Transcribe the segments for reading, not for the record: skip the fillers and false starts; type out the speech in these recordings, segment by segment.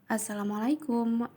Assalamualaikum.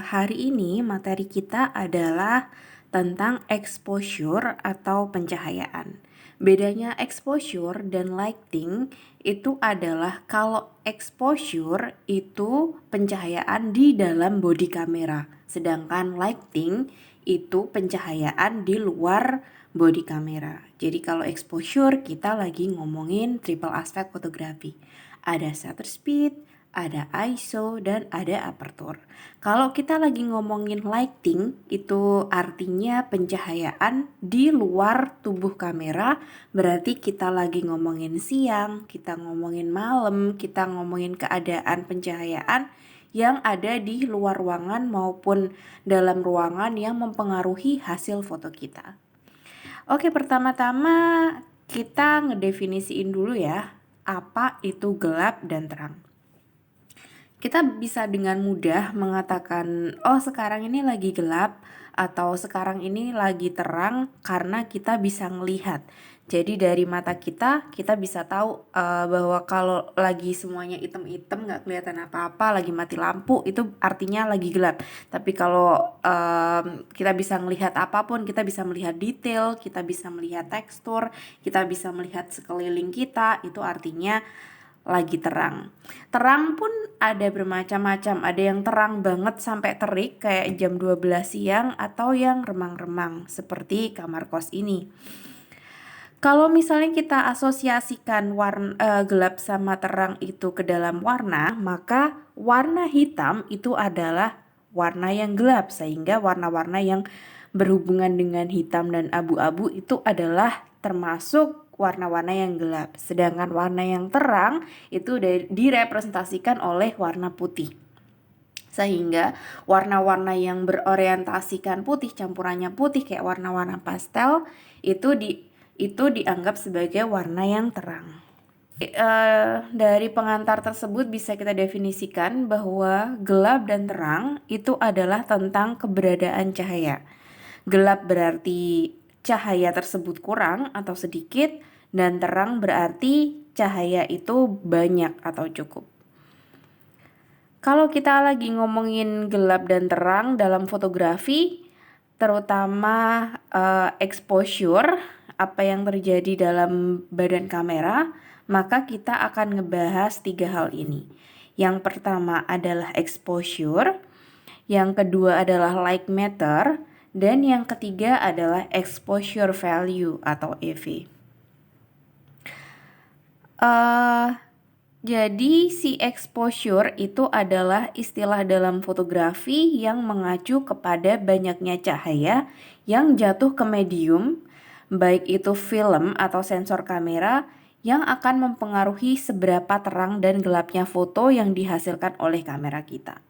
Hari ini materi kita adalah tentang exposure atau pencahayaan. Bedanya exposure dan lighting itu adalah kalau exposure itu pencahayaan di dalam bodi kamera, sedangkan lighting itu pencahayaan di luar bodi kamera. Jadi kalau exposure kita lagi ngomongin triple aspect fotografi. Ada shutter speed, ada ISO, dan ada aperture. Kalau kita lagi ngomongin lighting, itu artinya pencahayaan di luar tubuh kamera, berarti kita lagi ngomongin siang, kita ngomongin malam, kita ngomongin keadaan pencahayaan yang ada di luar ruangan maupun dalam ruangan yang mempengaruhi hasil foto kita. Oke, pertama-tama kita ngedefinisiin dulu ya, apa itu gelap dan terang. Kita bisa dengan mudah mengatakan, oh sekarang ini lagi gelap atau sekarang ini lagi terang karena kita bisa ngelihat. Jadi dari mata kita bisa tahu bahwa kalau lagi semuanya hitam-hitam nggak kelihatan apa-apa, lagi mati lampu itu artinya lagi gelap. Tapi kalau kita bisa melihat apapun, kita bisa melihat detail, kita bisa melihat tekstur, kita bisa melihat sekeliling kita, itu artinya lagi terang. Terang pun ada bermacam-macam, ada yang terang banget sampai terik kayak jam 12 siang atau yang remang-remang seperti kamar kos ini. Kalau misalnya kita asosiasikan gelap sama terang itu ke dalam warna, maka warna hitam itu adalah warna yang gelap, sehingga warna-warna yang berhubungan dengan hitam dan abu-abu itu adalah termasuk warna-warna yang gelap. Sedangkan warna yang terang itu direpresentasikan oleh warna putih. Sehingga warna-warna yang berorientasikan putih, campurannya putih kayak warna-warna pastel itu dianggap sebagai warna yang terang. Dari pengantar tersebut bisa kita definisikan bahwa gelap dan terang itu adalah tentang keberadaan cahaya. Gelap berarti cahaya tersebut kurang atau sedikit, dan terang berarti cahaya itu banyak atau cukup. Kalau kita lagi ngomongin gelap dan terang dalam fotografi, terutama exposure, apa yang terjadi dalam badan kamera, maka kita akan ngebahas 3 hal ini. Yang pertama adalah exposure, yang kedua adalah light matter, dan yang ketiga adalah exposure value atau EV. Jadi si exposure itu adalah istilah dalam fotografi yang mengacu kepada banyaknya cahaya yang jatuh ke medium, baik itu film atau sensor kamera, yang akan mempengaruhi seberapa terang dan gelapnya foto yang dihasilkan oleh kamera kita.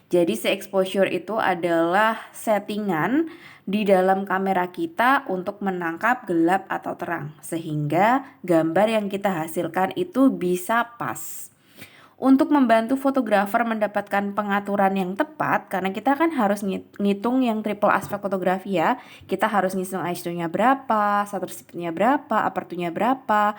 Jadi si exposure itu adalah settingan di dalam kamera kita untuk menangkap gelap atau terang, sehingga gambar yang kita hasilkan itu bisa pas. Untuk membantu fotografer mendapatkan pengaturan yang tepat, karena kita kan harus ngitung yang triple aspect fotografi ya, kita harus ngitung ISO-nya berapa, shutter speed-nya berapa, aperture-nya berapa.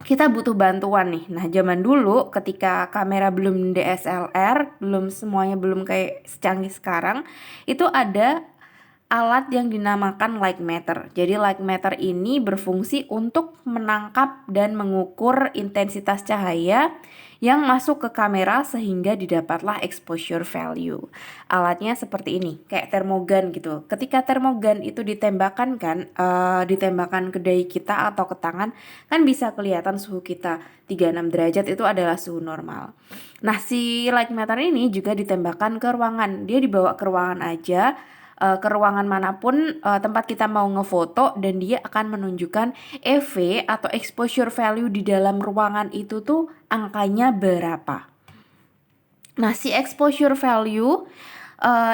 Kita butuh bantuan nih. Nah, zaman dulu ketika kamera belum DSLR, belum kayak secanggih sekarang, itu ada alat yang dinamakan light meter. Jadi light meter ini berfungsi untuk menangkap dan mengukur intensitas cahaya yang masuk ke kamera sehingga didapatlah exposure value. Alatnya seperti ini, kayak termogan gitu. Ketika termogan itu ditembakkan ke dahi kita atau ke tangan, kan bisa kelihatan suhu kita 36 derajat itu adalah suhu normal. Nah, si light meter ini juga ditembakkan ke ruangan. Dia dibawa ke ruangan aja, ke ruangan manapun tempat kita mau ngefoto, dan dia akan menunjukkan EV atau exposure value di dalam ruangan itu tuh angkanya berapa. Nah, si exposure value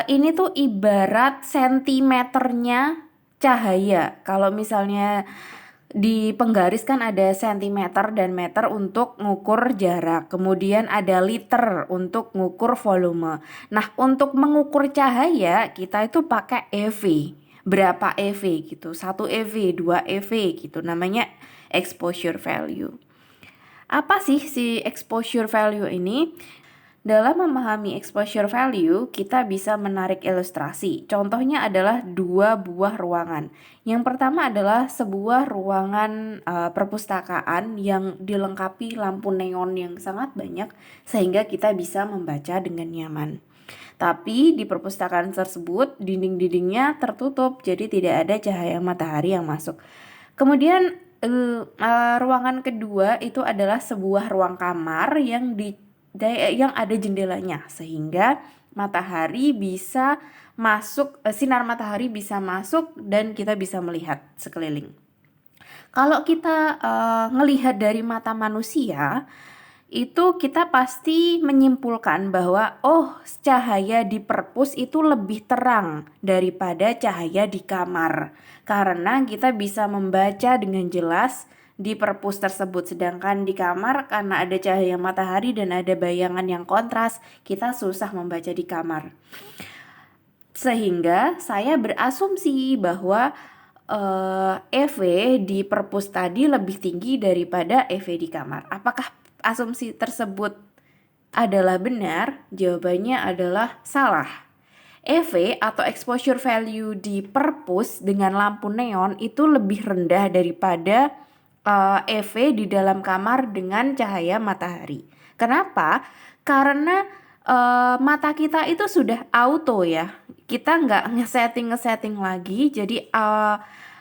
ini tuh ibarat sentimeternya cahaya. Kalau misalnya di penggaris kan ada sentimeter dan meter untuk ngukur jarak. Kemudian ada liter untuk ngukur volume. Nah, untuk mengukur cahaya kita itu pakai EV. Berapa EV gitu? 1 EV, 2 EV gitu. Namanya exposure value. Apa sih si exposure value ini? Dalam memahami exposure value, kita bisa menarik ilustrasi. Contohnya adalah dua buah ruangan. Yang pertama adalah sebuah ruangan perpustakaan yang dilengkapi lampu neon yang sangat banyak sehingga kita bisa membaca dengan nyaman. Tapi di perpustakaan tersebut dinding-dindingnya tertutup, jadi tidak ada cahaya matahari yang masuk. Kemudian ruangan kedua itu adalah sebuah ruang kamar yang ada jendelanya sehingga matahari bisa masuk, sinar matahari bisa masuk dan kita bisa melihat sekeliling. Kalau kita ngelihat dari mata manusia, itu kita pasti menyimpulkan bahwa cahaya di perpus itu lebih terang daripada cahaya di kamar karena kita bisa membaca dengan jelas di perpus tersebut, sedangkan di kamar karena ada cahaya matahari dan ada bayangan yang kontras, kita susah membaca di kamar. Sehingga saya berasumsi bahwa EV di perpus tadi lebih tinggi daripada EV di kamar. Apakah asumsi tersebut adalah benar? Jawabannya adalah salah. EV atau exposure value di perpus dengan lampu neon itu lebih rendah daripada EV di dalam kamar dengan cahaya matahari. Kenapa? Karena mata kita itu sudah auto ya. Kita nggak ngesetting lagi. Jadi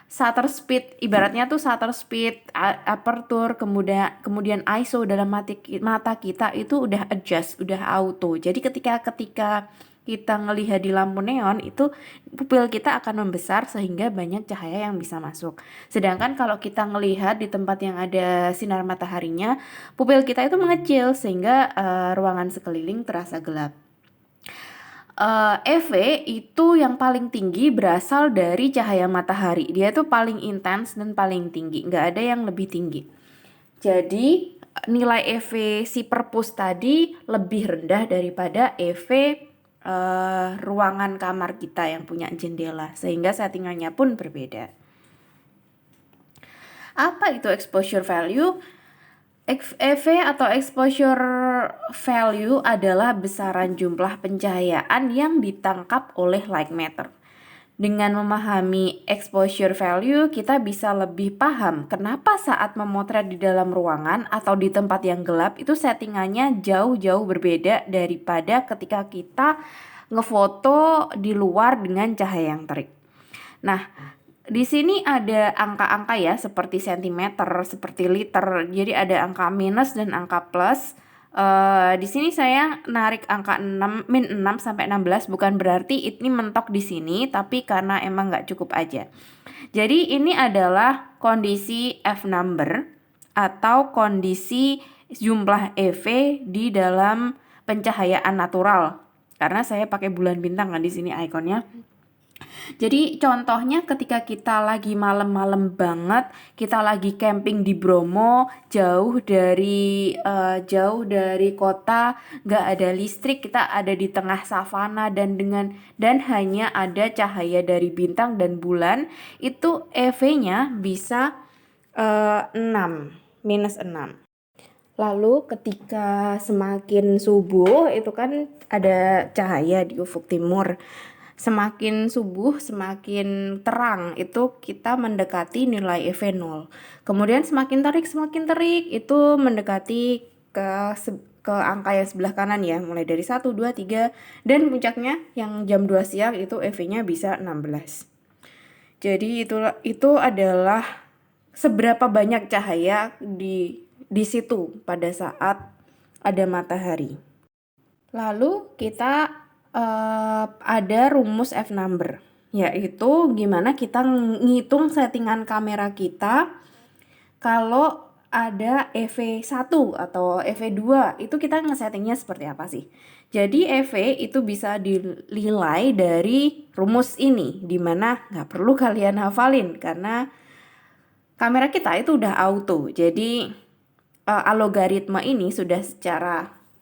shutter speed, ibaratnya tuh shutter speed, aperture, kemudian ISO dalam mata kita itu udah adjust, udah auto. Jadi ketika kita ngelihat di lampu neon itu pupil kita akan membesar sehingga banyak cahaya yang bisa masuk. Sedangkan kalau kita ngelihat di tempat yang ada sinar mataharinya, pupil kita itu mengecil sehingga ruangan sekeliling terasa gelap. EV itu yang paling tinggi berasal dari cahaya matahari. Dia tuh paling intens dan paling tinggi, nggak ada yang lebih tinggi. Jadi nilai EV si perpus tadi lebih rendah daripada EV ruangan kamar kita yang punya jendela, sehingga settingannya pun berbeda. Apa itu exposure value? EV atau exposure value adalah besaran jumlah pencahayaan yang ditangkap oleh light matter. Dengan memahami exposure value, kita bisa lebih paham kenapa saat memotret di dalam ruangan atau di tempat yang gelap itu settingannya jauh-jauh berbeda daripada ketika kita ngefoto di luar dengan cahaya yang terik. Nah, di sini ada angka-angka ya, seperti sentimeter, seperti liter. Jadi ada angka minus dan angka plus. Di sini saya narik angka min 6 sampai 16, bukan berarti ini mentok di sini, tapi karena emang nggak cukup aja. Jadi ini adalah kondisi F number atau kondisi jumlah EV di dalam pencahayaan natural. Karena saya pakai bulan bintang kan di sini ikonnya. Jadi contohnya ketika kita lagi malam-malam banget, kita lagi camping di Bromo, jauh dari kota, nggak ada listrik, kita ada di tengah savana dan hanya ada cahaya dari bintang dan bulan, itu EV-nya bisa 6, minus 6. Lalu ketika semakin subuh itu kan ada cahaya di ufuk timur. Semakin subuh, semakin terang, itu kita mendekati nilai EV 0. Kemudian semakin terik itu mendekati ke angka yang sebelah kanan ya, mulai dari 1, 2, 3, dan puncaknya yang jam 2 siang itu EV-nya bisa 16. Jadi itu adalah seberapa banyak cahaya di situ pada saat ada matahari. Lalu kita ada rumus F number, yaitu gimana kita ngitung settingan kamera kita kalau ada EV1 atau EV2, itu kita ngesettingnya seperti apa sih. Jadi EV itu bisa dinilai dari rumus ini, dimana nggak perlu kalian hafalin karena kamera kita itu udah auto. Jadi algoritma ini sudah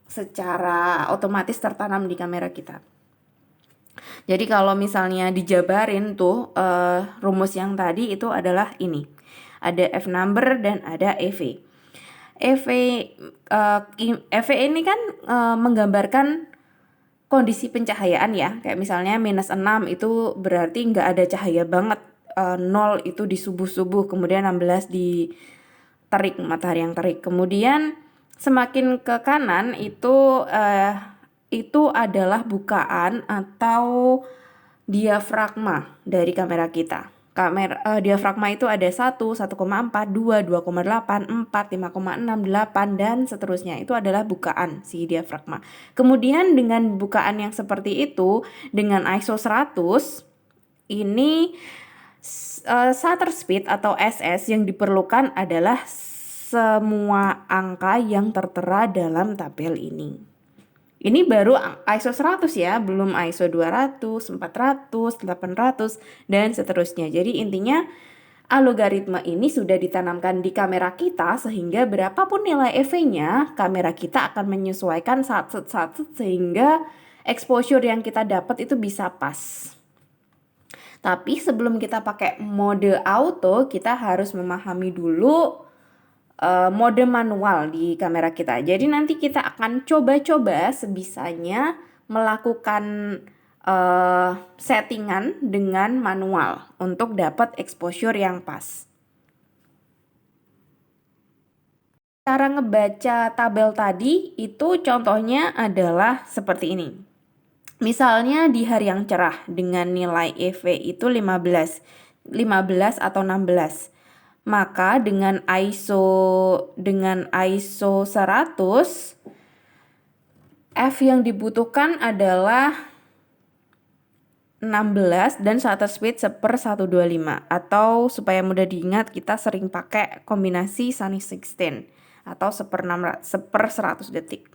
secara otomatis tertanam di kamera kita. Jadi kalau misalnya dijabarin tuh rumus yang tadi itu adalah ini. Ada F number dan ada EV. EV ini kan menggambarkan kondisi pencahayaan ya. Kayak misalnya -6 itu berarti nggak ada cahaya banget. 0 itu di subuh-subuh, kemudian 16 di terik, matahari yang terik. Kemudian semakin ke kanan itu adalah bukaan atau diafragma dari kamera kita. Diafragma itu ada 1, 1,4, 2, 2,8, 4, 5,6, 8 dan seterusnya. Itu adalah bukaan si diafragma. Kemudian dengan bukaan yang seperti itu dengan ISO 100 ini shutter speed atau SS yang diperlukan adalah semua angka yang tertera dalam tabel ini. Ini baru ISO 100 ya, belum ISO 200, 400, 800, dan seterusnya. Jadi intinya algoritma ini sudah ditanamkan di kamera kita sehingga berapapun nilai EV-nya, kamera kita akan menyesuaikan satu-satu sehingga exposure yang kita dapat itu bisa pas. Tapi sebelum kita pakai mode auto, kita harus memahami dulu mode manual di kamera kita. Jadi nanti kita akan coba-coba sebisanya melakukan settingan dengan manual untuk dapat exposure yang pas. Cara ngebaca tabel tadi itu contohnya adalah seperti ini. Misalnya di hari yang cerah dengan nilai EV itu 15 atau 16. Maka dengan ISO 100 F yang dibutuhkan adalah 16 dan shutter speed 1/125, atau supaya mudah diingat kita sering pakai kombinasi Sunny 16 atau 1/100 detik.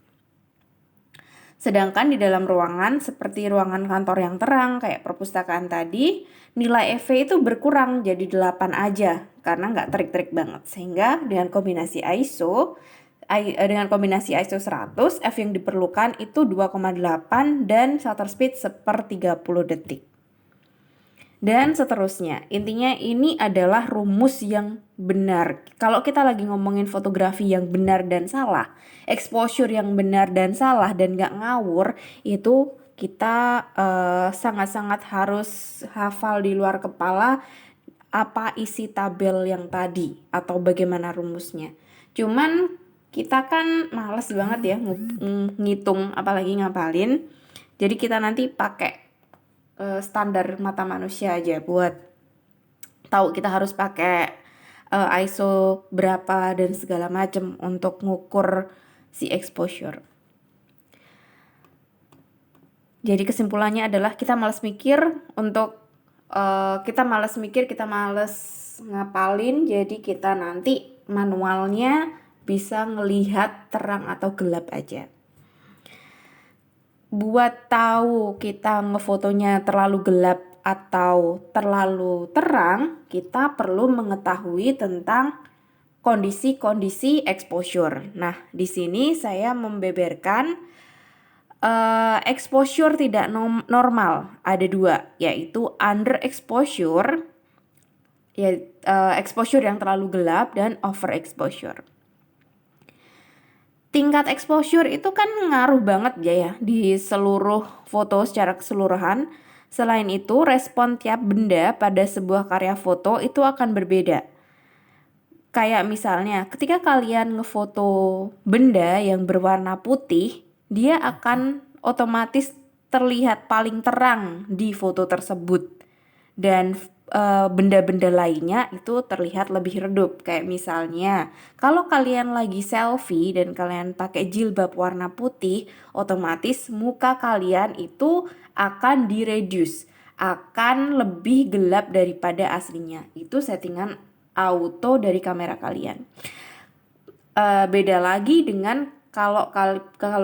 Sedangkan di dalam ruangan seperti ruangan kantor yang terang kayak perpustakaan tadi, nilai EV itu berkurang jadi 8 aja karena nggak terik-terik banget. Sehingga dengan kombinasi ISO 100, F yang diperlukan itu 2,8 dan shutter speed 1/30 detik. Dan seterusnya. Intinya ini adalah rumus yang benar. Kalau kita lagi ngomongin fotografi yang benar dan salah, exposure yang benar dan salah dan gak ngawur, itu kita sangat-sangat harus hafal di luar kepala apa isi tabel yang tadi atau bagaimana rumusnya. Cuman kita kan males banget ya ngitung apalagi ngapalin. Jadi kita nanti pakai standar mata manusia aja buat tahu kita harus pakai ISO berapa dan segala macam untuk ngukur si exposure. Jadi kesimpulannya adalah kita malas mikir, kita malas ngapalin, jadi kita nanti manualnya bisa ngelihat terang atau gelap aja. Buat tahu kita ngefotonya terlalu gelap atau terlalu terang, kita perlu mengetahui tentang kondisi-kondisi exposure. Nah, di sini saya membeberkan exposure tidak normal. Ada 2, yaitu underexposure, exposure yang terlalu gelap, dan overexposure. Tingkat exposure itu kan ngaruh banget ya di seluruh foto secara keseluruhan. Selain itu, respon tiap benda pada sebuah karya foto itu akan berbeda. Kayak misalnya, ketika kalian ngefoto benda yang berwarna putih, dia akan otomatis terlihat paling terang di foto tersebut. Dan benda-benda lainnya itu terlihat lebih redup. Kayak misalnya kalau kalian lagi selfie dan kalian pakai jilbab warna putih, otomatis muka kalian itu akan direduce, akan lebih gelap daripada aslinya. Itu settingan auto dari kamera kalian. Beda lagi dengan kalau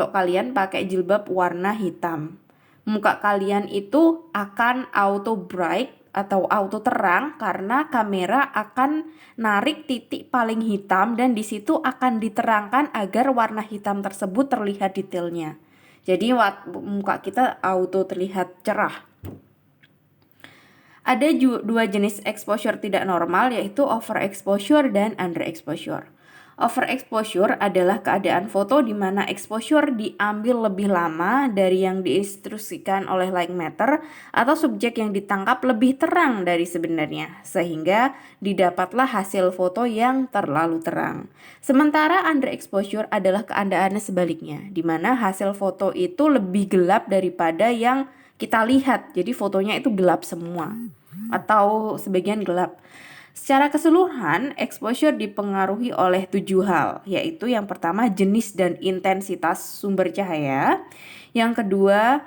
kalian pakai jilbab warna hitam, muka kalian itu akan auto bright atau auto terang karena kamera akan narik titik paling hitam dan di situ akan diterangkan agar warna hitam tersebut terlihat detailnya. Jadi muka kita auto terlihat cerah. Ada 2 jenis exposure tidak normal, yaitu overexposure dan underexposure. Overexposure adalah keadaan foto di mana exposure diambil lebih lama dari yang diinstruksikan oleh light matter atau subjek yang ditangkap lebih terang dari sebenarnya, sehingga didapatlah hasil foto yang terlalu terang. Sementara underexposure adalah keadaannya sebaliknya, di mana hasil foto itu lebih gelap daripada yang kita lihat. Jadi fotonya itu gelap semua atau sebagian gelap. Secara keseluruhan, exposure dipengaruhi oleh 7 hal, yaitu yang pertama jenis dan intensitas sumber cahaya. Yang kedua,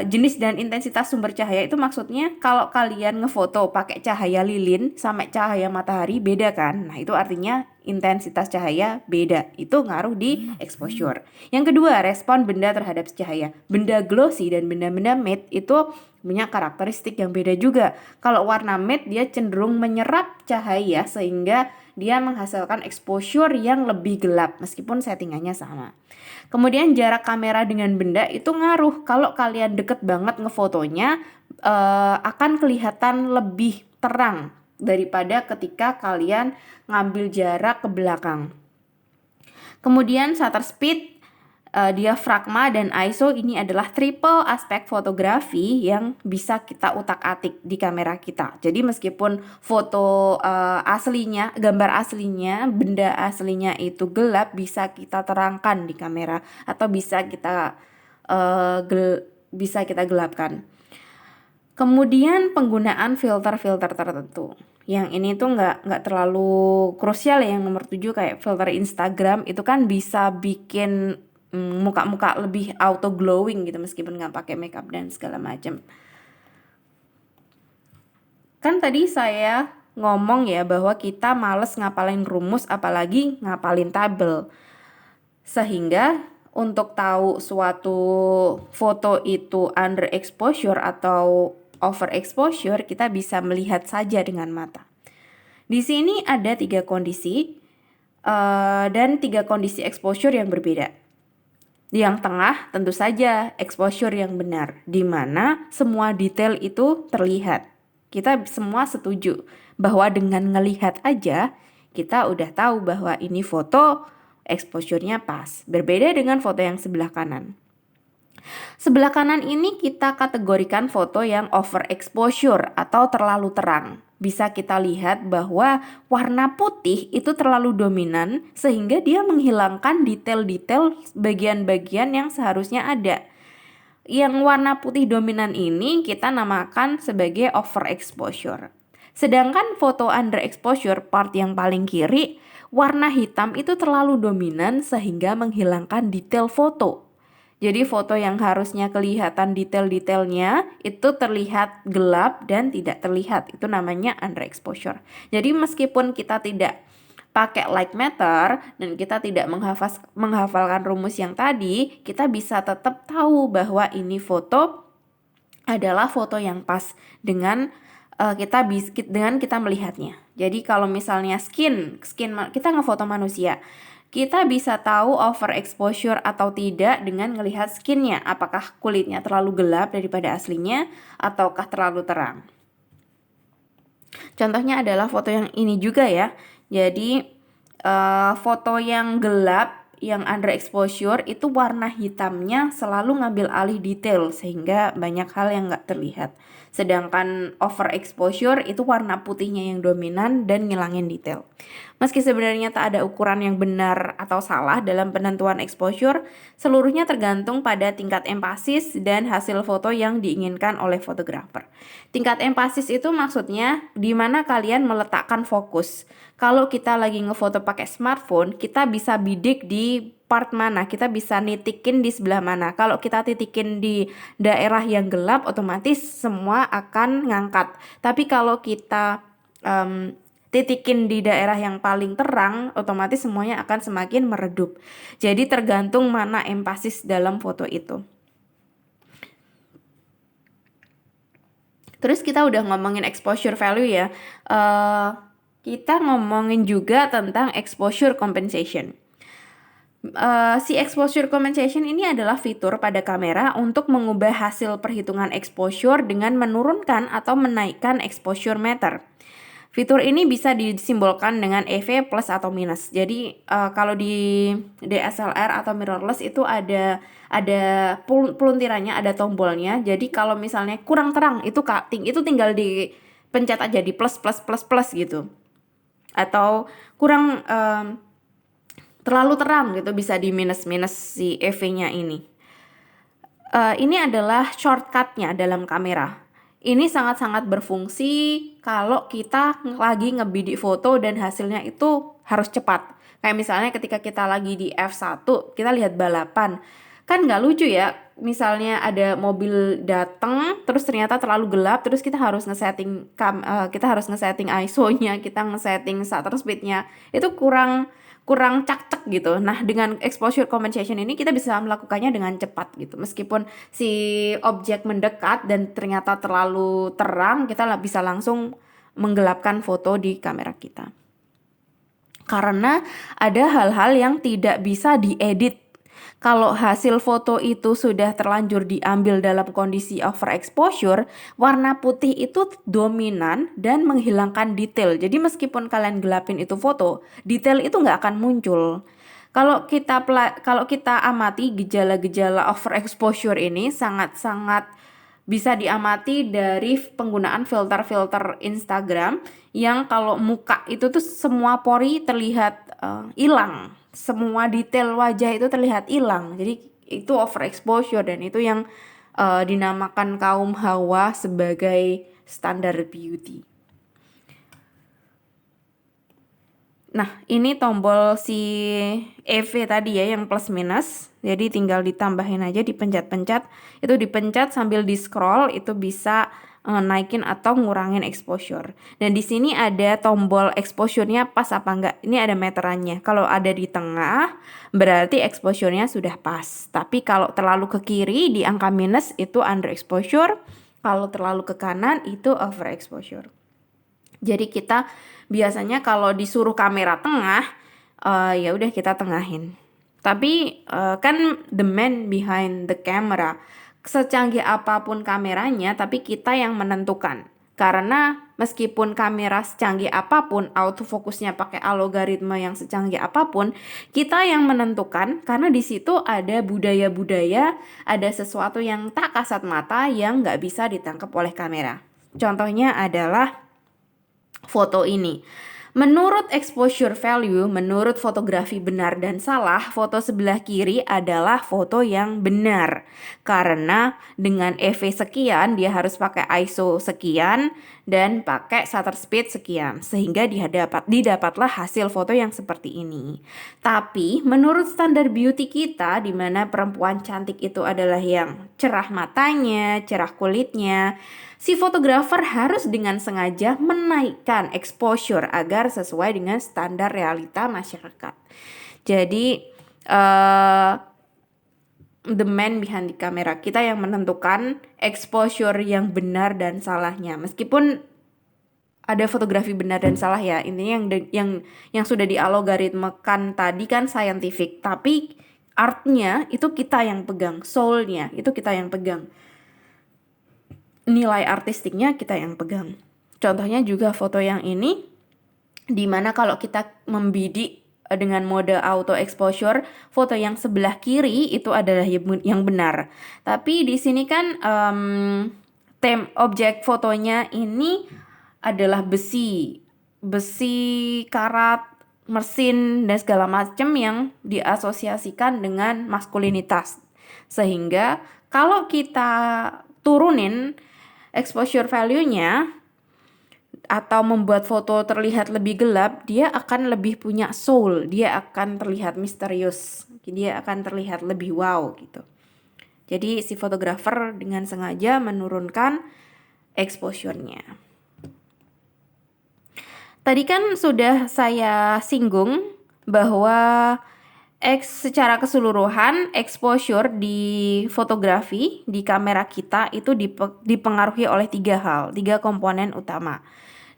jenis dan intensitas sumber cahaya itu maksudnya kalau kalian ngefoto pakai cahaya lilin sama cahaya matahari beda kan? Nah, itu artinya intensitas cahaya beda. Itu ngaruh di exposure. Yang kedua, respon benda terhadap cahaya. Benda glossy dan benda-benda matte itu punya karakteristik yang beda juga. Kalau warna matte dia cenderung menyerap cahaya sehingga dia menghasilkan exposure yang lebih gelap meskipun settingannya sama. Kemudian jarak kamera dengan benda itu ngaruh. Kalau kalian deket banget ngefotonya akan kelihatan lebih terang daripada ketika kalian ngambil jarak ke belakang. Kemudian shutter speed, diafragma dan ISO ini adalah triple aspek fotografi yang bisa kita utak-atik di kamera kita. Jadi meskipun foto aslinya, gambar aslinya, benda aslinya itu gelap, bisa kita terangkan di kamera atau bisa kita gelapkan. Kemudian penggunaan filter-filter tertentu. Yang ini tuh nggak terlalu krusial ya, yang nomor 7 kayak filter Instagram itu kan bisa bikin muka-muka lebih auto glowing gitu meskipun nggak pakai makeup dan segala macam. Kan tadi saya ngomong ya bahwa kita males ngapalin rumus apalagi ngapalin tabel. Sehingga untuk tahu suatu foto itu underexposure atau overexposure kita bisa melihat saja dengan mata. Di sini ada 3 kondisi dan 3 kondisi exposure yang berbeda. Yang tengah tentu saja exposure yang benar, di mana semua detail itu terlihat. Kita semua setuju bahwa dengan ngelihat aja kita udah tahu bahwa ini foto exposure-nya pas. Berbeda dengan foto yang sebelah kanan. Sebelah kanan ini kita kategorikan foto yang overexposure atau terlalu terang. Bisa kita lihat bahwa warna putih itu terlalu dominan sehingga dia menghilangkan detail-detail bagian-bagian yang seharusnya ada. Yang warna putih dominan ini kita namakan sebagai overexposure. Sedangkan foto underexposure part yang paling kiri, warna hitam itu terlalu dominan sehingga menghilangkan detail foto. Jadi foto yang harusnya kelihatan detail-detailnya itu terlihat gelap dan tidak terlihat. Itu namanya underexposure. Jadi meskipun kita tidak pakai light matter dan kita tidak menghafalkan rumus yang tadi, kita bisa tetap tahu bahwa ini foto adalah foto yang pas dengan kita melihatnya. Jadi kalau misalnya skin kita ngefoto manusia, kita bisa tahu overexposure atau tidak dengan melihat skinnya. Apakah kulitnya terlalu gelap daripada aslinya ataukah terlalu terang. Contohnya adalah foto yang ini juga ya. Jadi foto yang gelap, yang underexposure itu warna hitamnya selalu ngambil alih detail sehingga banyak hal yang nggak terlihat. Sedangkan overexposure itu warna putihnya yang dominan dan ngilangin detail. Meski sebenarnya tak ada ukuran yang benar atau salah dalam penentuan exposure, seluruhnya tergantung pada tingkat empasis dan hasil foto yang diinginkan oleh fotografer. Tingkat empasis itu maksudnya di mana kalian meletakkan fokus. Kalau kita lagi ngefoto pakai smartphone, kita bisa bidik di part mana, kita bisa nitikin di sebelah mana. Kalau kita titikin di daerah yang gelap, otomatis semua akan ngangkat. Tapi kalau kita titikin di daerah yang paling terang, otomatis semuanya akan semakin meredup. Jadi tergantung mana empasis dalam foto itu. Terus kita udah ngomongin exposure value ya. Kita ngomongin juga tentang exposure compensation. Si exposure compensation ini adalah fitur pada kamera untuk mengubah hasil perhitungan exposure dengan menurunkan atau menaikkan exposure meter. Fitur ini bisa disimbolkan dengan EV plus atau minus. Jadi kalau di DSLR atau mirrorless itu ada peluntirannya, ada tombolnya. Jadi kalau misalnya kurang terang itu tinggal dipencet aja di plus plus plus plus gitu. Atau kurang terlalu terang gitu bisa di minus minus si EV-nya ini. Ini adalah shortcutnya dalam kamera. Ini sangat-sangat berfungsi kalau kita lagi ngebidik foto dan hasilnya itu harus cepat. Kayak misalnya ketika kita lagi di F1, kita lihat balapan. Kan nggak lucu ya, misalnya ada mobil datang, terus ternyata terlalu gelap, terus kita harus ngesetting ISO-nya, kita ngesetting shutter speed-nya. Itu kurang cak-cak gitu. Nah, dengan exposure compensation ini kita bisa melakukannya dengan cepat gitu. Meskipun si objek mendekat dan ternyata terlalu terang, kita bisa langsung menggelapkan foto di kamera kita. Karena ada hal-hal yang tidak bisa diedit. Kalau hasil foto itu sudah terlanjur diambil dalam kondisi overexposure, warna putih itu dominan dan menghilangkan detail. Jadi meskipun kalian gelapin itu foto, detail itu nggak akan muncul. Kalau kita amati gejala-gejala overexposure ini sangat-sangat bisa diamati dari penggunaan filter-filter Instagram yang kalau muka itu tuh semua pori terlihat hilang, semua detail wajah itu terlihat hilang. Jadi itu overexposure dan itu yang dinamakan kaum hawa sebagai standar beauty. Nah, ini tombol si EV tadi ya yang plus minus. Jadi tinggal ditambahin aja, dipencet-pencet. Itu dipencet sambil di-scroll itu bisa naikin atau ngurangin exposure. Dan di sini ada tombol exposure-nya pas apa enggak. Ini ada meterannya. Kalau ada di tengah berarti exposure-nya sudah pas. Tapi kalau terlalu ke kiri di angka minus itu underexposure. Kalau terlalu ke kanan itu overexposure. Jadi kita biasanya kalau disuruh kamera tengah, ya udah kita tengahin. Tapi kan the man behind the camera, secanggih apapun kameranya, tapi kita yang menentukan. Karena meskipun kamera secanggih apapun, autofokusnya pakai algoritma yang secanggih apapun, kita yang menentukan karena di situ ada budaya-budaya, ada sesuatu yang tak kasat mata yang nggak bisa ditangkap oleh kamera. Contohnya adalah foto ini. Menurut exposure value, menurut fotografi benar dan salah, foto sebelah kiri adalah foto yang benar. Karena dengan EV sekian, dia harus pakai ISO sekian dan pakai shutter speed sekian. Sehingga didapatlah hasil foto yang seperti ini. Tapi menurut standar beauty kita, di mana perempuan cantik itu adalah yang cerah matanya, cerah kulitnya, si fotografer harus dengan sengaja menaikkan exposure agar sesuai dengan standar realita masyarakat. Jadi the man behind the camera, kita yang menentukan exposure yang benar dan salahnya. Meskipun ada fotografi benar dan salah ya, intinya yang sudah dialgoritmakan tadi kan scientific, tapi artnya itu kita yang pegang, soulnya itu kita yang pegang. Nilai artistiknya kita yang pegang. Contohnya juga foto yang ini, dimana kalau kita membidik dengan mode auto exposure, foto yang sebelah kiri itu adalah yang benar. Tapi di sini kan objek fotonya ini adalah besi, karat, mesin dan segala macam yang diasosiasikan dengan maskulinitas. Sehingga kalau kita turunin exposure value-nya atau membuat foto terlihat lebih gelap, dia akan lebih punya soul, dia akan terlihat misterius, dia akan terlihat lebih wow gitu. Jadi si fotografer dengan sengaja menurunkan exposure-nya. Tadi kan sudah saya singgung bahwa secara keseluruhan exposure di fotografi di kamera kita itu dipengaruhi oleh 3 komponen utama.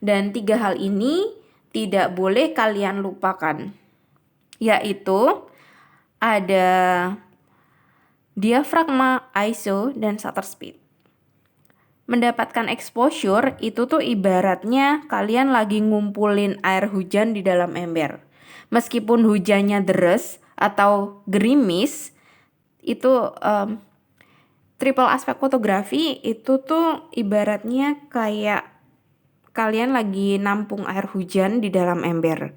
Dan 3 hal ini tidak boleh kalian lupakan, yaitu ada diafragma, ISO, dan shutter speed. mendapatkan exposure itu tuh ibaratnya kalian lagi ngumpulin air hujan di dalam ember. Meskipun hujannya deres atau gerimis, itu triple aspek fotografi itu tuh ibaratnya kayak kalian lagi nampung air hujan di dalam ember.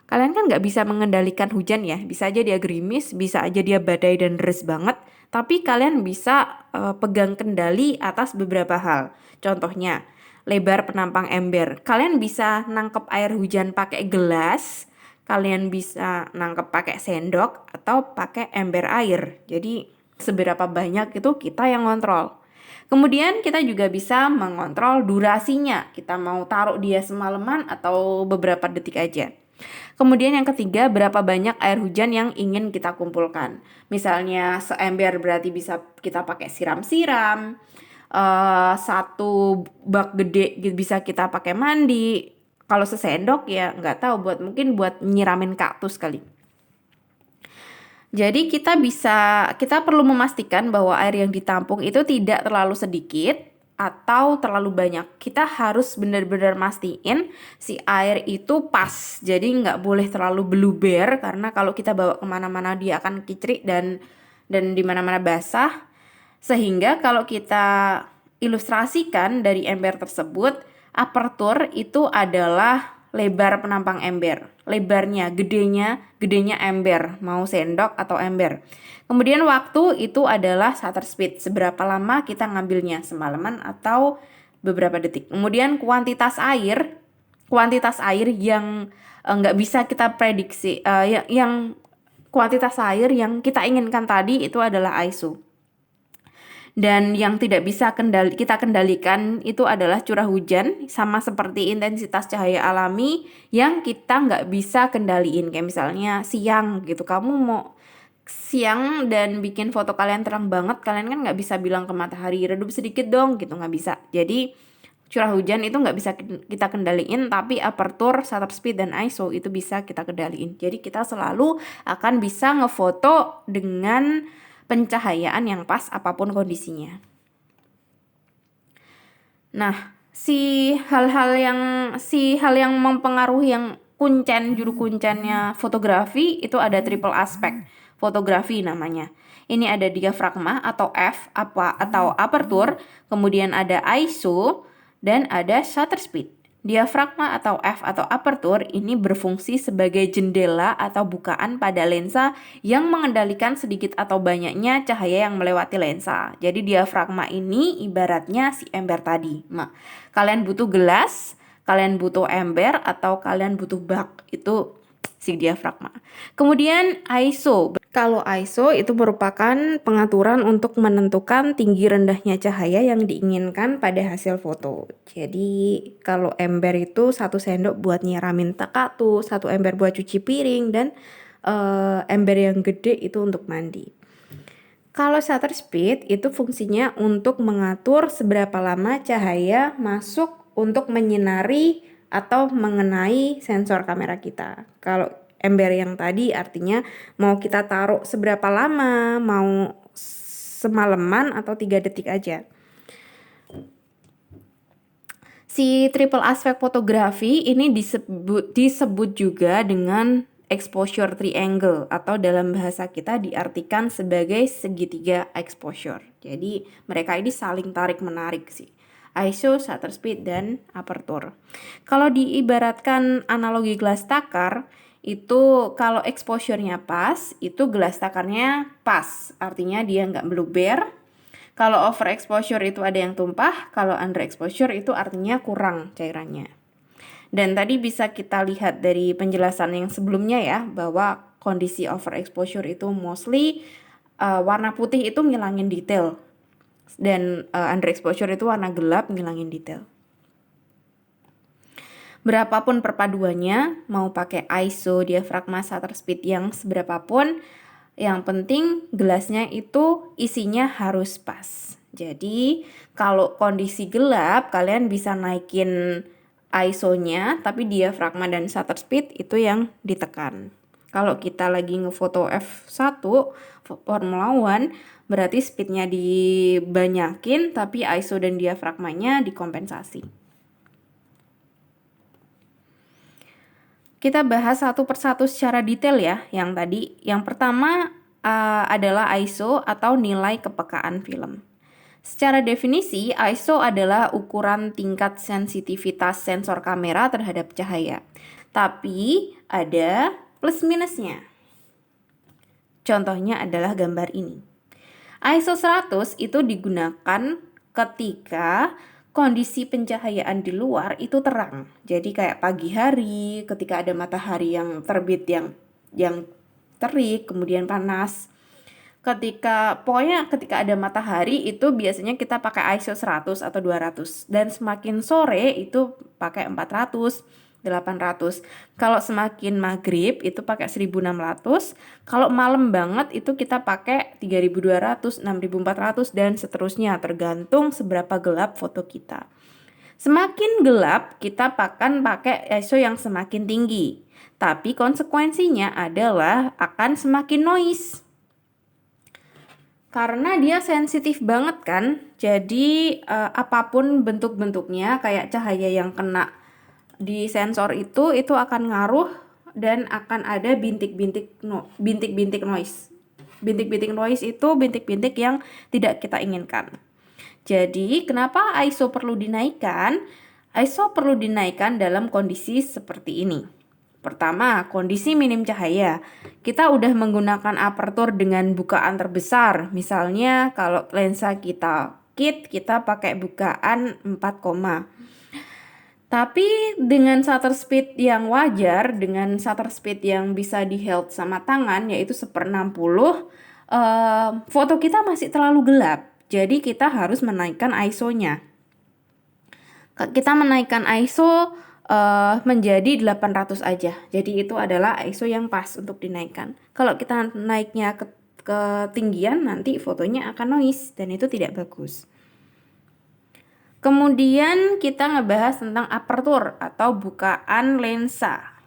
Kalian kan nggak bisa mengendalikan hujan ya, bisa aja dia gerimis, bisa aja dia badai dan deres banget, tapi kalian bisa pegang kendali atas beberapa hal. Contohnya, lebar penampang ember. Kalian bisa nangkep air hujan pakai gelas, kalian bisa nangkep pakai sendok, atau pakai ember air. Jadi, seberapa banyak itu kita yang kontrol. Kemudian kita juga bisa mengontrol durasinya. Kita mau taruh dia semalaman atau beberapa detik aja. Kemudian yang ketiga, berapa banyak air hujan yang ingin kita kumpulkan. Misalnya seember berarti bisa kita pakai siram-siram. Satu bak gede bisa kita pakai mandi. Kalau sesendok ya nggak tahu, mungkin buat nyiramin kaktus kali. Jadi kita perlu memastikan bahwa air yang ditampung itu tidak terlalu sedikit atau terlalu banyak. Kita harus benar-benar mastiin si air itu pas. Jadi nggak boleh terlalu beluber, karena kalau kita bawa kemana-mana dia akan kicrik dan di mana-mana basah. Sehingga kalau kita ilustrasikan dari ember tersebut, apertur itu adalah lebar penampang ember. Lebarnya, gedenya ember, mau sendok atau ember. Kemudian waktu itu adalah shutter speed, seberapa lama kita ngambilnya, semalaman atau beberapa detik. Kemudian kuantitas air yang nggak bisa kita prediksi, yang kuantitas air yang kita inginkan tadi itu adalah ISO. Dan yang tidak bisa kita kendalikan itu adalah curah hujan, sama seperti intensitas cahaya alami yang kita nggak bisa kendaliin. Kayak misalnya siang gitu, kamu mau siang dan bikin foto kalian terang banget, kalian kan nggak bisa bilang ke matahari redup sedikit dong gitu, nggak bisa. Jadi curah hujan itu nggak bisa kita kendaliin, tapi aperture, shutter speed, dan ISO itu bisa kita kendaliin. Jadi kita selalu akan bisa ngefoto dengan pencahayaan yang pas apapun kondisinya. Nah, hal yang mempengaruhi yang juru kuncennya fotografi itu ada triple aspek fotografi namanya. Ini ada diafragma atau f atau aperture, kemudian ada ISO, dan ada shutter speed. Diafragma atau f atau aperture ini berfungsi sebagai jendela atau bukaan pada lensa yang mengendalikan sedikit atau banyaknya cahaya yang melewati lensa. Jadi diafragma ini ibaratnya si ember tadi. Nah, kalian butuh gelas, kalian butuh ember, atau kalian butuh bak, itu si diafragma. Kemudian ISO. Kalau ISO itu merupakan pengaturan untuk menentukan tinggi rendahnya cahaya yang diinginkan pada hasil foto. Jadi kalau ember itu 1 sendok buat nyiramin kaktus, 1 ember buat cuci piring, dan ember yang gede itu untuk mandi. Kalau shutter speed itu fungsinya untuk mengatur seberapa lama cahaya masuk untuk menyinari atau mengenai sensor kamera kita. Kalau ember yang tadi artinya mau kita taruh seberapa lama, mau semalaman atau 3 detik aja. Si triple aspek fotografi ini disebut juga dengan exposure triangle, atau dalam bahasa kita diartikan sebagai segitiga exposure. Jadi mereka ini saling tarik-menarik sih. ISO, shutter speed, dan aperture. Kalau diibaratkan analogi gelas takar, itu kalau exposure-nya pas, itu gelas takarnya pas, artinya dia nggak meluber. Kalau overexposure itu ada yang tumpah, kalau underexposure itu artinya kurang cairannya. Dan tadi bisa kita lihat dari penjelasan yang sebelumnya ya, bahwa kondisi overexposure itu mostly warna putih itu ngilangin detail, dan underexposure itu warna gelap ngilangin detail. Berapapun perpaduannya, mau pakai ISO, diafragma, shutter speed yang seberapapun, yang penting gelasnya itu isinya harus pas. Jadi kalau kondisi gelap, kalian bisa naikin ISO-nya, tapi diafragma dan shutter speed itu yang ditekan. Kalau kita lagi ngefoto F1 Formula One, berarti speednya dibanyakin tapi ISO dan diafragmanya dikompensasi. Kita bahas satu persatu secara detail ya. Yang pertama adalah ISO atau nilai kepekaan film. Secara definisi, ISO adalah ukuran tingkat sensitivitas sensor kamera terhadap cahaya. Tapi ada plus minusnya. Contohnya adalah gambar ini. ISO 100 itu digunakan ketika kondisi pencahayaan di luar itu terang. Jadi kayak pagi hari, ketika ada matahari yang terbit yang terik, kemudian panas. Ketika ada matahari itu biasanya kita pakai ISO 100 atau 200, dan semakin sore itu pakai 400, 800. Kalau semakin maghrib itu pakai 1600, kalau malam banget itu kita pakai 3200, 6400 dan seterusnya, tergantung seberapa gelap foto kita. Semakin gelap kita akan pakai ISO yang semakin tinggi, tapi konsekuensinya adalah akan semakin noise. Karena dia sensitif banget kan, jadi apapun bentuk-bentuknya kayak cahaya yang kena di sensor itu akan ngaruh dan akan ada bintik-bintik noise. Bintik-bintik noise itu bintik-bintik yang tidak kita inginkan. Jadi kenapa ISO perlu dinaikkan? ISO perlu dinaikkan dalam kondisi seperti ini. Pertama, kondisi minim cahaya. Kita udah menggunakan apertur dengan bukaan terbesar. Misalnya kalau lensa kita kit, kita pakai bukaan 4, tapi dengan shutter speed yang wajar, dengan shutter speed yang bisa di-held sama tangan, yaitu 1/60, foto kita masih terlalu gelap. Jadi kita harus menaikkan ISO-nya. Kita menaikkan ISO menjadi 800 aja. Jadi itu adalah ISO yang pas untuk dinaikkan. Kalau kita naiknya ke ketinggian, nanti fotonya akan noise dan itu tidak bagus. Kemudian kita ngebahas tentang apertur atau bukaan lensa.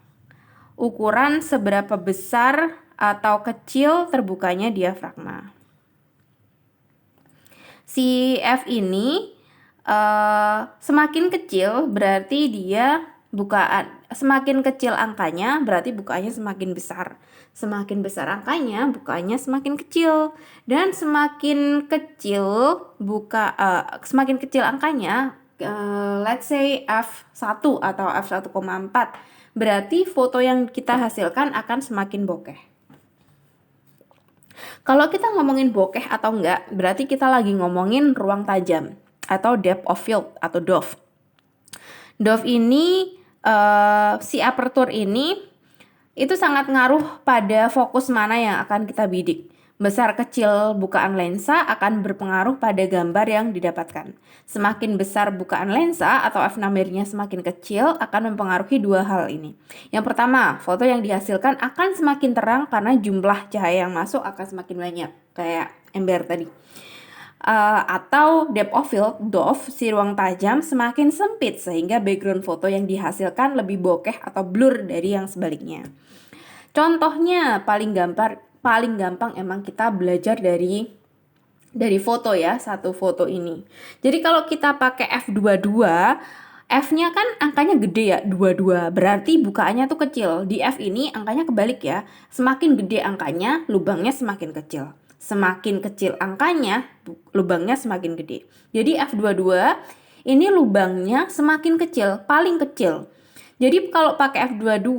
Ukuran seberapa besar atau kecil terbukanya diafragma. Si F ini semakin kecil berarti semakin kecil angkanya berarti bukaannya semakin besar. Semakin besar angkanya, bukaannya semakin kecil. Dan semakin kecil angkanya, let's say F1 atau F1,4, berarti foto yang kita hasilkan akan semakin bokeh. Kalau kita ngomongin bokeh atau enggak, berarti kita lagi ngomongin ruang tajam atau depth of field atau DOF. DOF ini, si apertur ini itu sangat ngaruh pada fokus mana yang akan kita bidik. Besar kecil bukaan lensa akan berpengaruh pada gambar yang didapatkan. Semakin besar bukaan lensa atau f-number-nya semakin kecil akan mempengaruhi dua hal ini. Yang pertama, foto yang dihasilkan akan semakin terang karena jumlah cahaya yang masuk akan semakin banyak, kayak ember tadi. Atau depth of field, DOF, si ruang tajam semakin sempit sehingga background foto yang dihasilkan lebih bokeh atau blur dari yang sebaliknya. Contohnya paling gampang emang kita belajar dari foto ya, satu foto ini. Jadi kalau kita pakai f22, F-nya kan angkanya gede ya, 22, berarti bukaannya tuh kecil. Di F ini angkanya kebalik ya, semakin gede angkanya, lubangnya semakin kecil. Semakin kecil angkanya, lubangnya semakin gede. Jadi F22 ini lubangnya semakin kecil, paling kecil. Jadi kalau pakai F22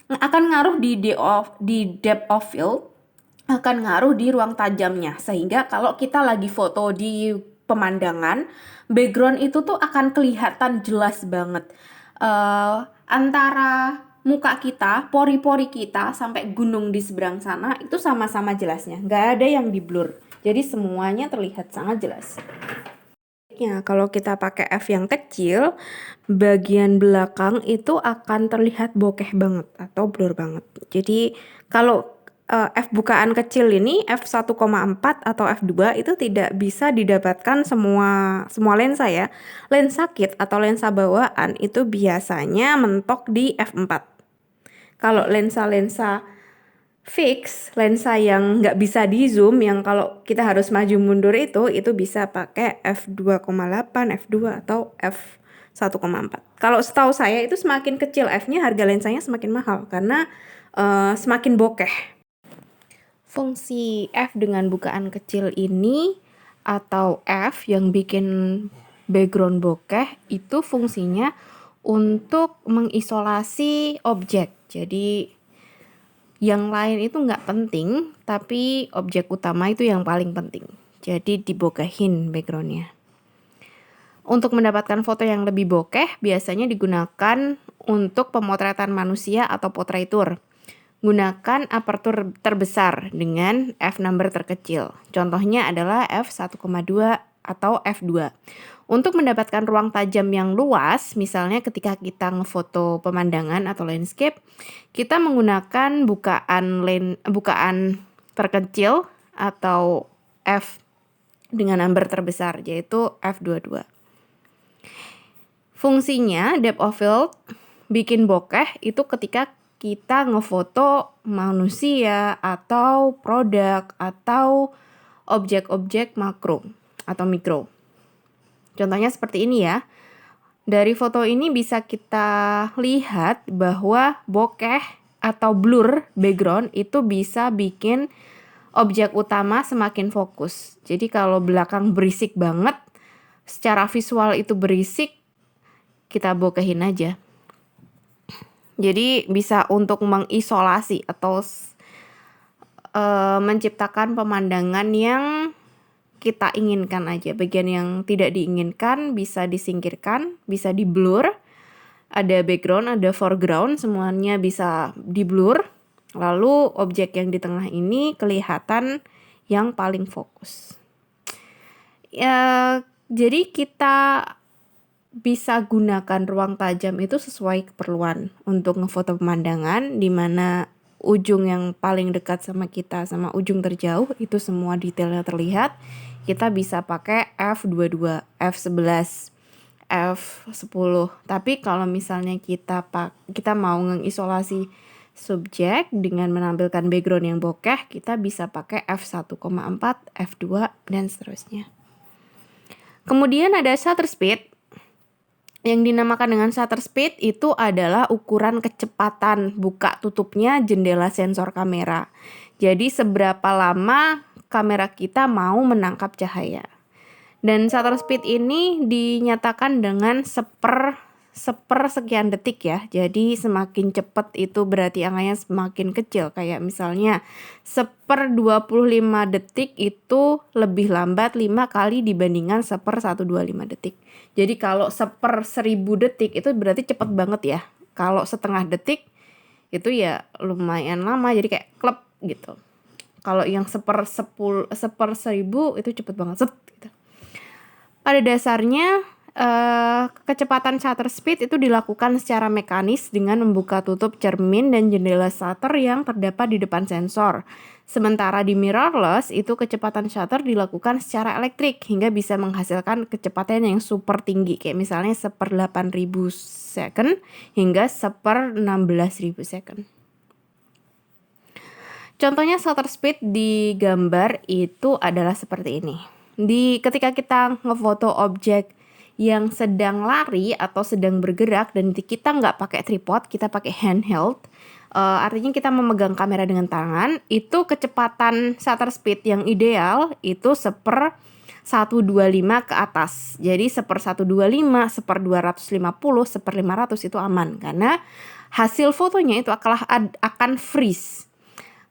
akan ngaruh di depth of field, akan ngaruh di ruang tajamnya. Sehingga kalau kita lagi foto di pemandangan, background itu tuh akan kelihatan jelas banget. Antara muka kita, pori-pori kita, sampai gunung di seberang sana itu sama-sama jelasnya. Nggak ada yang di blur. Jadi semuanya terlihat sangat jelas. Ya, kalau kita pakai F yang kecil, bagian belakang itu akan terlihat bokeh banget atau blur banget. Jadi kalau F bukaan kecil ini, F1,4 atau F2 itu tidak bisa didapatkan semua lensa ya. Lensa kit atau lensa bawaan itu biasanya mentok di F4. Kalau lensa-lensa fix, lensa yang nggak bisa di zoom, yang kalau kita harus maju mundur itu bisa pakai f2,8, f2 atau f1,4. Kalau setahu saya itu semakin kecil f-nya, harga lensanya semakin mahal karena semakin bokeh. Fungsi f dengan bukaan kecil ini atau f yang bikin background bokeh itu fungsinya untuk mengisolasi objek. Jadi yang lain itu nggak penting, tapi objek utama itu yang paling penting. Jadi dibokehin backgroundnya. Untuk mendapatkan foto yang lebih bokeh, biasanya digunakan untuk pemotretan manusia atau portraiture. Gunakan aperture terbesar dengan f-number terkecil. Contohnya adalah f1,2 atau f2. Untuk mendapatkan ruang tajam yang luas, misalnya ketika kita ngefoto pemandangan atau landscape, kita menggunakan bukaan terkecil atau f dengan number terbesar, yaitu f22. Fungsinya depth of field bikin bokeh itu ketika kita ngefoto manusia atau produk atau objek-objek makro atau mikro. Contohnya seperti ini ya. Dari foto ini bisa kita lihat bahwa bokeh atau blur background itu bisa bikin objek utama semakin fokus. Jadi kalau belakang berisik banget, secara visual itu berisik, kita bokehin aja. Jadi bisa untuk mengisolasi atau menciptakan pemandangan yang kita inginkan aja. Bagian yang tidak diinginkan bisa disingkirkan, bisa di blur. Ada background, ada foreground, semuanya bisa di blur. Lalu objek yang di tengah ini kelihatan yang paling fokus. Ya, jadi kita bisa gunakan ruang tajam itu sesuai keperluan untuk ngefoto pemandangan, di mana ujung yang paling dekat sama kita sama ujung terjauh itu semua detailnya terlihat. Kita bisa pakai f22, f11, f10. Tapi kalau misalnya kita mau mengisolasi subjek dengan menampilkan background yang bokeh, kita bisa pakai f1,4, f2 dan seterusnya. Kemudian ada shutter speed. Yang dinamakan dengan shutter speed itu adalah ukuran kecepatan buka tutupnya jendela sensor kamera. Jadi seberapa lama kamera kita mau menangkap cahaya. Dan shutter speed ini dinyatakan dengan seper sekian detik ya. Jadi semakin cepat itu berarti angkanya semakin kecil. Kayak misalnya 1/25 detik itu lebih lambat 5 kali dibandingkan 1/125 detik. Jadi kalau 1/1000 detik itu berarti cepat banget ya. Kalau setengah detik itu ya lumayan lama, jadi kayak klep gitu. Kalau yang 1/1000 itu cepet banget gitu. Pada dasarnya kecepatan shutter speed itu dilakukan secara mekanis dengan membuka tutup cermin dan jendela shutter yang terdapat di depan sensor. Sementara di mirrorless itu kecepatan shutter dilakukan secara elektrik hingga bisa menghasilkan kecepatan yang super tinggi, kayak misalnya 1/8000 second hingga 1/16000 second. Contohnya shutter speed di gambar itu adalah seperti ini. Ketika kita ngefoto objek yang sedang lari atau sedang bergerak dan kita nggak pakai tripod, kita pakai handheld, artinya kita memegang kamera dengan tangan, itu kecepatan shutter speed yang ideal itu 1/125 ke atas. Jadi 1/125, 1/250, 1/500 itu aman karena hasil fotonya itu akan freeze.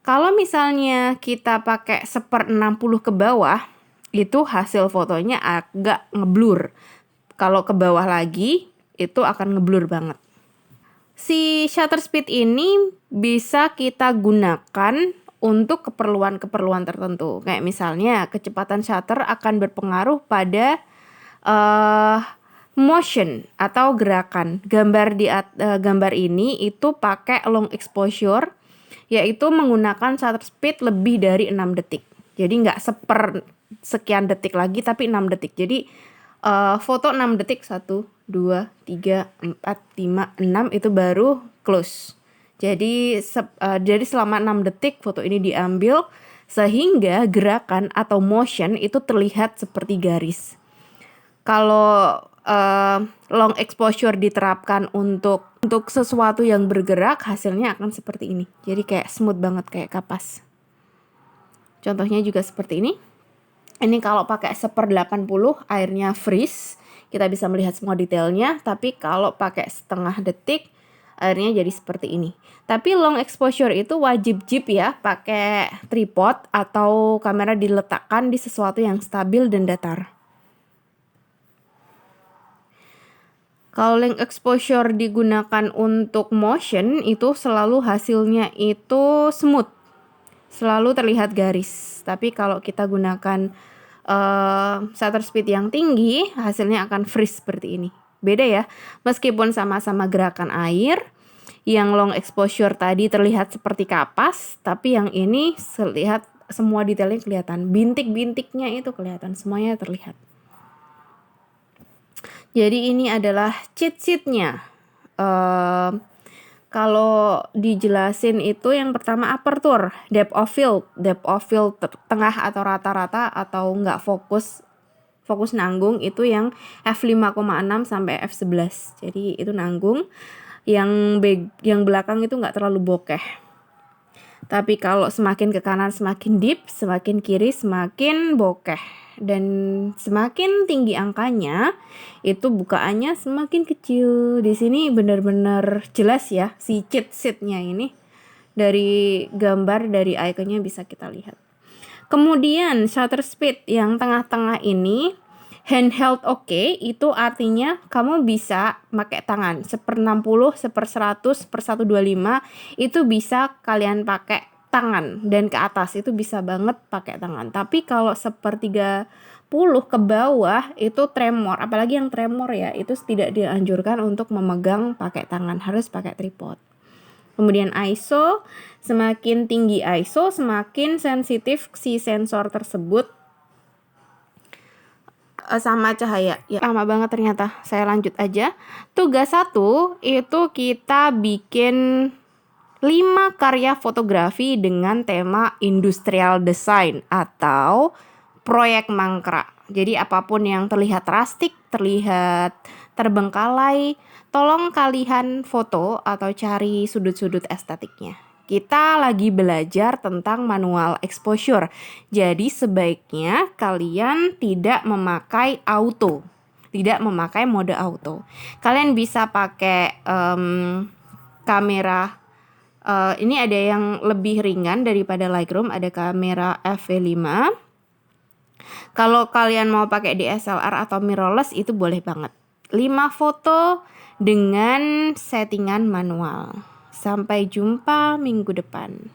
Kalau misalnya kita pakai 1/60 ke bawah, itu hasil fotonya agak ngeblur. Kalau ke bawah lagi, itu akan ngeblur banget. Si shutter speed ini bisa kita gunakan untuk keperluan-keperluan tertentu. Kayak misalnya kecepatan shutter akan berpengaruh pada motion atau gerakan. Gambar ini itu pakai long exposure, yaitu menggunakan shutter speed lebih dari 6 detik. Jadi nggak sekian detik lagi, tapi 6 detik. Jadi foto 6 detik, 1, 2, 3, 4, 5, 6 itu baru close. Jadi selama 6 detik foto ini diambil sehingga gerakan atau motion itu terlihat seperti garis. Kalau long exposure diterapkan untuk sesuatu yang bergerak, hasilnya akan seperti ini. Jadi kayak smooth banget, kayak kapas. Contohnya juga seperti ini. Ini kalau pakai 1/80 airnya freeze, kita bisa melihat semua detailnya. Tapi kalau pakai setengah detik, airnya jadi seperti ini. Tapi long exposure itu wajib ya, pakai tripod atau kamera diletakkan di sesuatu yang stabil dan datar. Kalau long exposure digunakan untuk motion, itu selalu hasilnya itu smooth, selalu terlihat garis. Tapi kalau kita gunakan shutter speed yang tinggi, hasilnya akan freeze seperti ini. Beda ya, meskipun sama-sama gerakan air, yang long exposure tadi terlihat seperti kapas, tapi yang ini terlihat semua detailnya kelihatan. Bintik-bintiknya itu kelihatan, semuanya terlihat. Jadi ini adalah cheat sheet-nya. Kalau dijelasin itu yang pertama aperture, depth of field tengah atau rata-rata atau nggak fokus nanggung itu yang f5,6 sampai f11. Jadi itu nanggung. Yang belakang itu nggak terlalu bokeh. Tapi kalau semakin ke kanan semakin deep, semakin kiri semakin bokeh. Dan semakin tinggi angkanya, itu bukaannya semakin kecil. Di sini benar-benar jelas ya si cheat sheet-nya ini. Dari gambar, dari iconnya bisa kita lihat. Kemudian shutter speed yang tengah-tengah ini handheld itu artinya kamu bisa pakai tangan 1/60, 1/100, 1/125 itu bisa kalian pakai tangan, dan ke atas itu bisa banget pakai tangan. Tapi kalau 1/30 ke bawah itu tremor, apalagi yang tremor ya, itu tidak dianjurkan untuk memegang pakai tangan, harus pakai tripod. Kemudian ISO, semakin tinggi ISO semakin sensitif si sensor tersebut sama cahaya. Ya, lama banget ternyata. Saya lanjut aja. Tugas 1 itu kita bikin 5 karya fotografi dengan tema industrial design atau proyek mangkrak. Jadi apapun yang terlihat rustic, terlihat terbengkalai, tolong kalian foto atau cari sudut-sudut estetiknya. Kita lagi belajar tentang manual exposure. Jadi sebaiknya kalian tidak memakai auto, tidak memakai mode auto. Kalian bisa pakai kamera. Ini ada yang lebih ringan daripada Lightroom, ada kamera f/5. Kalau kalian mau pakai DSLR atau mirrorless itu boleh banget. 5 foto dengan settingan manual. Sampai jumpa minggu depan.